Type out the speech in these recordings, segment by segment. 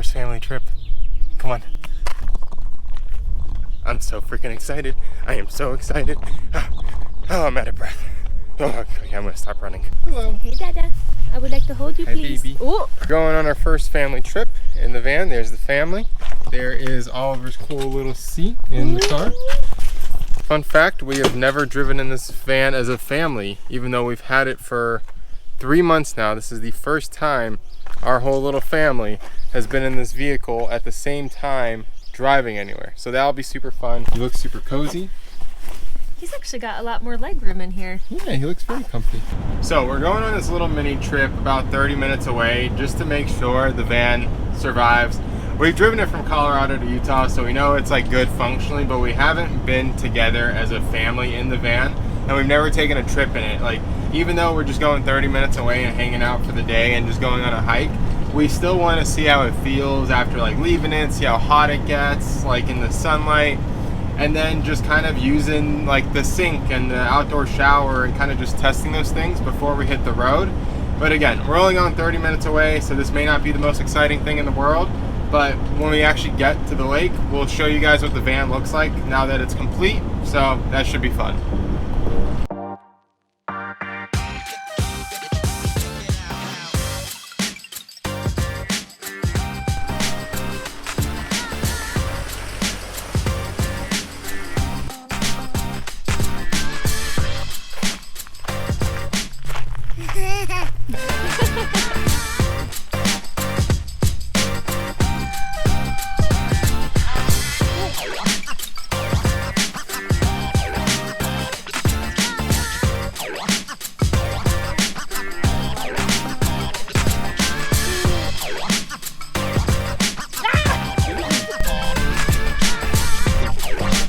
first family trip. Come on. I'm so freaking excited. I am so excited. Oh, I'm out of breath. Oh, okay, I'm gonna stop running. Hello. Hey, Dada. I would like to hold you, please. Baby. Oh. We're going on our first family trip in the van. There's the family. There is Oliver's cool little seat in the car. Fun fact, we have never driven in this van as a family, even though we've had it for 3 months now. This is the first time our whole little family has been in this vehicle at the same time driving anywhere. So that'll be super fun. He looks super cozy. He's actually got a lot more leg room in here. Yeah, he looks very comfy. So we're going on this little mini trip about 30 minutes away just to make sure the van survives. We've driven it from Colorado to Utah, so we know it's like good functionally, but we haven't been together as a family in the van, and we've never taken a trip in it. Like, even though we're just going 30 minutes away and hanging out for the day and just going on a hike, we still want to see how it feels after like leaving it, see how hot it gets, like in the sunlight, and then just kind of using like the sink and the outdoor shower and kind of just testing those things before we hit the road. But again, we're only going 30 minutes away, so this may not be the most exciting thing in the world, but when we actually get to the lake, we'll show you guys what the van looks like now that it's complete, so that should be fun.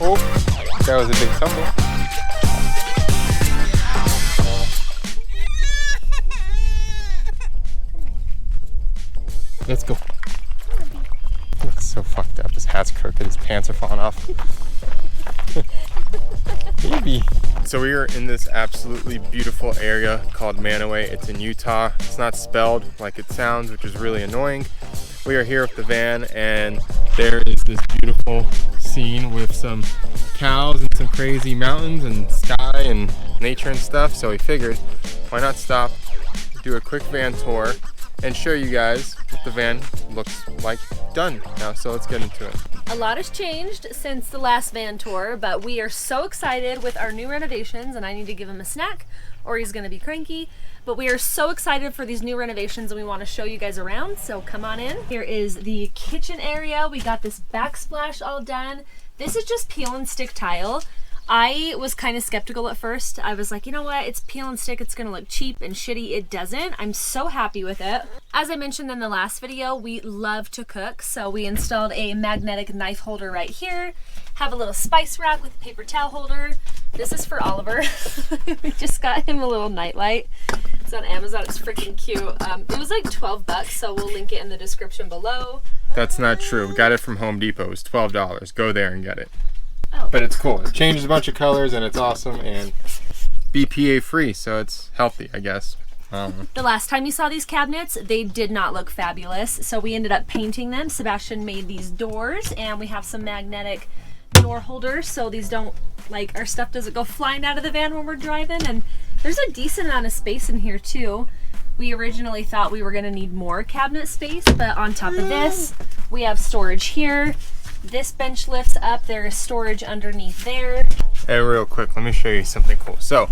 Oh, that was a big tumble. Let's go. He looks so fucked up. His hat's crooked, his pants are falling off. Baby. So we are in this absolutely beautiful area called Manaway. It's in Utah. It's not spelled like it sounds, which is really annoying. We are here with the van, and there is this beautiful scene with some cows and some crazy mountains and sky and nature and stuff. So we figured, why not stop, do a quick van tour, and show you guys what the van looks like done now. So let's get into it. A lot has changed since the last van tour, but we are so excited with our new renovations, and I need to give him a snack or he's gonna be cranky. But we are so excited for these new renovations, and we want to show you guys around, so come on in. Here is the kitchen area. We got this backsplash all done. This is just peel and stick tile. I was kind of skeptical at first. I was like, you know what, it's peel and stick, it's gonna look cheap and shitty. It doesn't. I'm so happy with it. As I mentioned in the last video, we love to cook, so we installed a magnetic knife holder right here. Have a little spice rack with a paper towel holder. This is for Oliver. We just got him a little nightlight. It's on Amazon, it's freaking cute. It was like 12 bucks, so we'll link it in the description below. That's not true. We got it from Home Depot. It's $12. Go there and get it. Oh. But it's cool. It changes a bunch of colors and it's awesome and BPA free, so it's healthy, I guess. The last time you saw these cabinets, they did not look fabulous, so we ended up painting them. Sebastian made these doors, and we have some magnetic door holders so these don't, like, our stuff doesn't go flying out of the van when we're driving. And there's a decent amount of space in here too. We originally thought we were going to need more cabinet space, but on top of this, we have storage here. This bench lifts up, there is storage underneath there. Hey, real quick, let me show you something cool. So,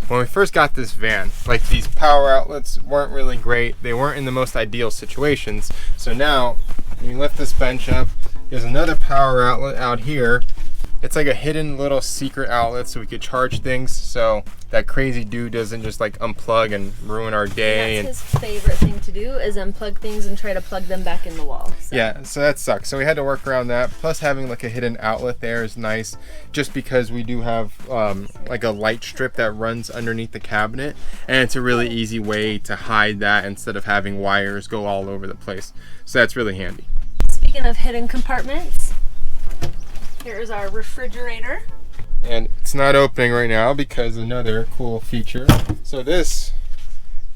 when we first got this van, like, these power outlets weren't really great. They weren't in the most ideal situations. So now, when you lift this bench up, there's another power outlet out here. It's like a hidden little secret outlet so we could charge things so that crazy dude doesn't just like unplug and ruin our day. That's his favorite thing to do, is unplug things and try to plug them back in the wall. So. Yeah, so that sucks. So we had to work around that. Plus having like a hidden outlet there is nice, just because we do have like a light strip that runs underneath the cabinet, and it's a really easy way to hide that instead of having wires go all over the place. So that's really handy. Speaking of hidden compartments, here's our refrigerator. And it's not opening right now because another cool feature. So this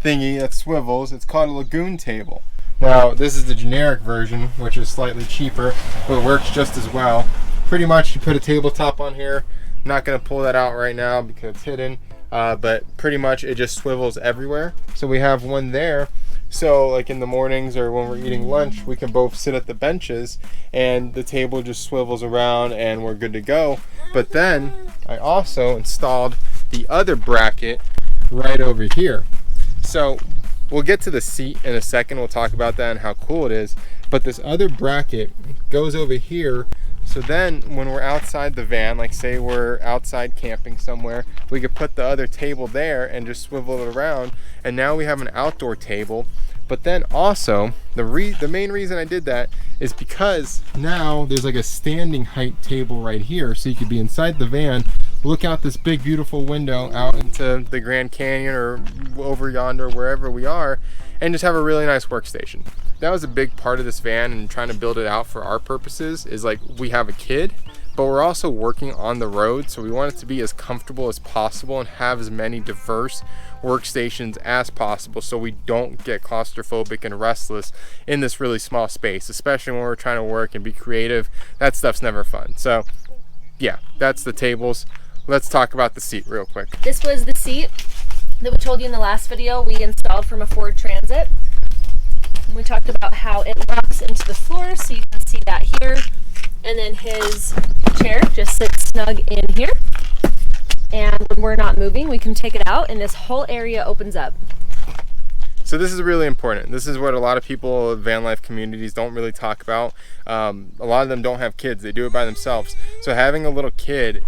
thingy that swivels, it's called a lagoon table. Now, this is the generic version, which is slightly cheaper, but works just as well. Pretty much, you put a tabletop on here. I'm not going to pull that out right now because it's hidden, but pretty much it just swivels everywhere. So we have one there. So like in the mornings or when we're eating lunch, we can both sit at the benches and the table just swivels around and we're good to go. But then I also installed the other bracket right over here. So we'll get to the seat in a second. We'll talk about that and how cool it is. But this other bracket goes over here. So then when we're outside the van, like say we're outside camping somewhere, we could put the other table there and just swivel it around. And now we have an outdoor table. But then also, the main reason I did that is because now there's like a standing height table right here. So you could be inside the van, look out this big beautiful window out into the Grand Canyon or over yonder, wherever we are, and just have a really nice workstation. That was a big part of this van and trying to build it out for our purposes is like we have a kid, but we're also working on the road, so we want it to be as comfortable as possible and have as many diverse workstations as possible so we don't get claustrophobic and restless in this really small space, especially when we're trying to work and be creative. That stuff's never fun. So yeah, that's the tables. Let's talk about the seat real quick. This was the seat that we told you in the last video we installed from a Ford Transit. We talked about how it locks into the floor, so you can see that here. And then his chair just sits snug in here. And when we're not moving, we can take it out and this whole area opens up. So this is really important. This is what a lot of people in van life communities don't really talk about. A lot of them don't have kids. They do it by themselves. So having a little kid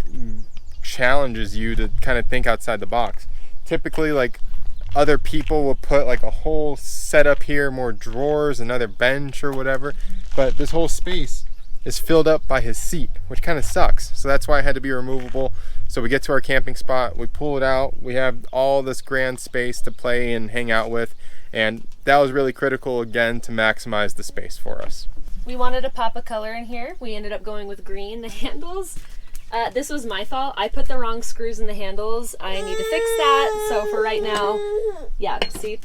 challenges you to kind of think outside the box. Typically, like, other people will put like a whole setup here, more drawers, another bench or whatever, but this whole space is filled up by his seat, which kind of sucks. So that's why it had to be removable. So we get to our camping spot, we pull it out, we have all this grand space to play and hang out with, and that was really critical again to maximize the space for us. We wanted to pop a color in here. We ended up going with green, the handles. This was my fault. I put the wrong screws in the handles. I need to fix that. So for right now, yeah, see?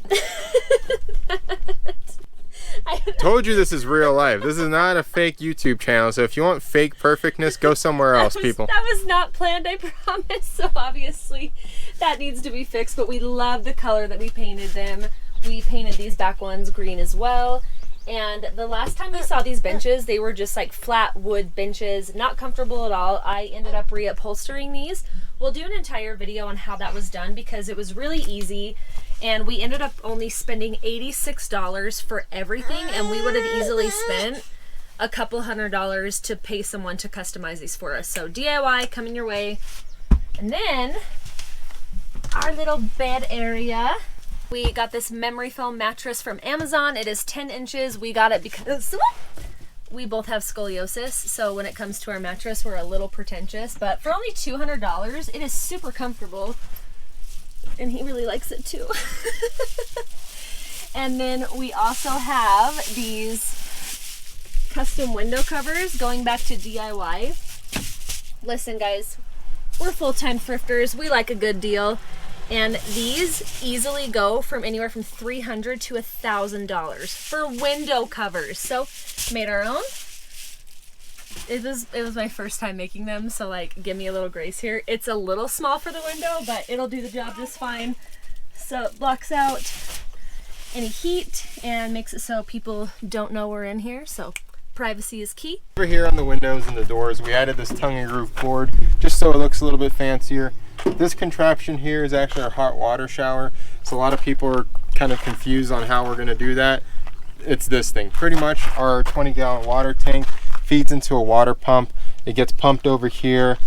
Told you this is real life. This is not a fake YouTube channel. So if you want fake perfectness, go somewhere else, people. That was not planned, I promise. So obviously that needs to be fixed, but we love the color that we painted them. We painted these back ones green as well. And the last time we saw these benches, they were just like flat wood benches, not comfortable at all. I ended up reupholstering these. We'll do an entire video on how that was done because it was really easy. And we ended up only spending $86 for everything, and we would have easily spent a couple $100 to pay someone to customize these for us. So DIY coming your way. And then our little bed area. We got this memory foam mattress from Amazon. It is 10 inches. We got it because we both have scoliosis. So when it comes to our mattress, we're a little pretentious. But for only $200, it is super comfortable. And he really likes it too. And then we also have these custom window covers going back to DIY. Listen guys, we're full-time thrifters. We like a good deal. And these easily go from anywhere from $300 to $1,000 for window covers. So made our own. It was my first time making them, so like give me a little grace here. It's a little small for the window, but it'll do the job just fine. So it blocks out any heat and makes it so people don't know we're in here. So privacy is key. Over here on the windows and the doors, we added this tongue and groove cord just so it looks a little bit fancier. This contraption here is actually our hot water shower. So a lot of people are kind of confused on how we're going to do that. It's this thing. Pretty much our 20-gallon water tank feeds into a water pump. It gets pumped over here.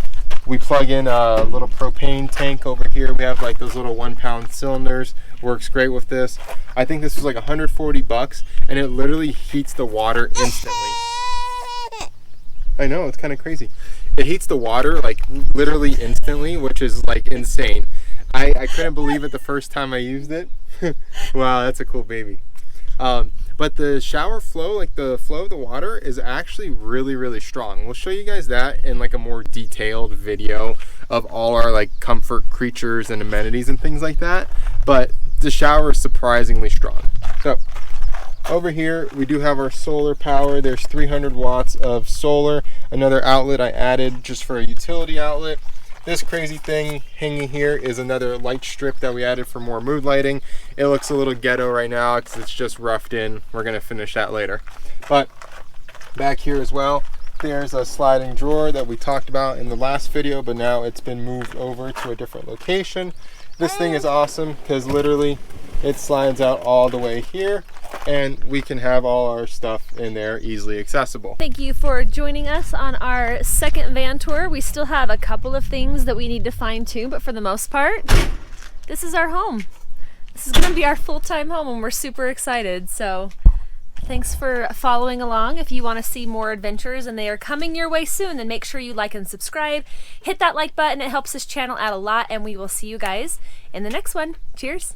We plug in a little propane tank over here. We have like those little 1-pound cylinders. Works great with this. I think this was like 140 bucks, and it literally heats the water instantly. I know, it's kind of crazy. It heats the water like literally instantly, which is like insane. I couldn't believe it the first time I used it. Wow, that's a cool baby. But the shower flow, like the flow of the water, is actually really, really strong. We'll show you guys that in like a more detailed video of all our like comfort creatures and amenities and things like that. But the shower is surprisingly strong. So Over here we do have our solar power. There's 300 watts of solar. Another outlet I added just for a utility outlet. This crazy thing hanging here is another light strip that we added for more mood lighting. It looks a little ghetto right now because it's just roughed in. We're gonna finish that later. But back here as well, there's a sliding drawer that we talked about in the last video, but now it's been moved over to a different location. This thing is awesome because literally it slides out all the way here, and we can have all our stuff in there easily accessible. Thank you for joining us on our second van tour. We still have a couple of things that we need to fine tune, but for the most part, this is our home. This is gonna be our full-time home and we're super excited. So thanks for following along. If you want to see more adventures and they are coming your way soon, then make sure you like and subscribe. Hit that like button, it helps this channel out a lot, and we will see you guys in the next one. Cheers.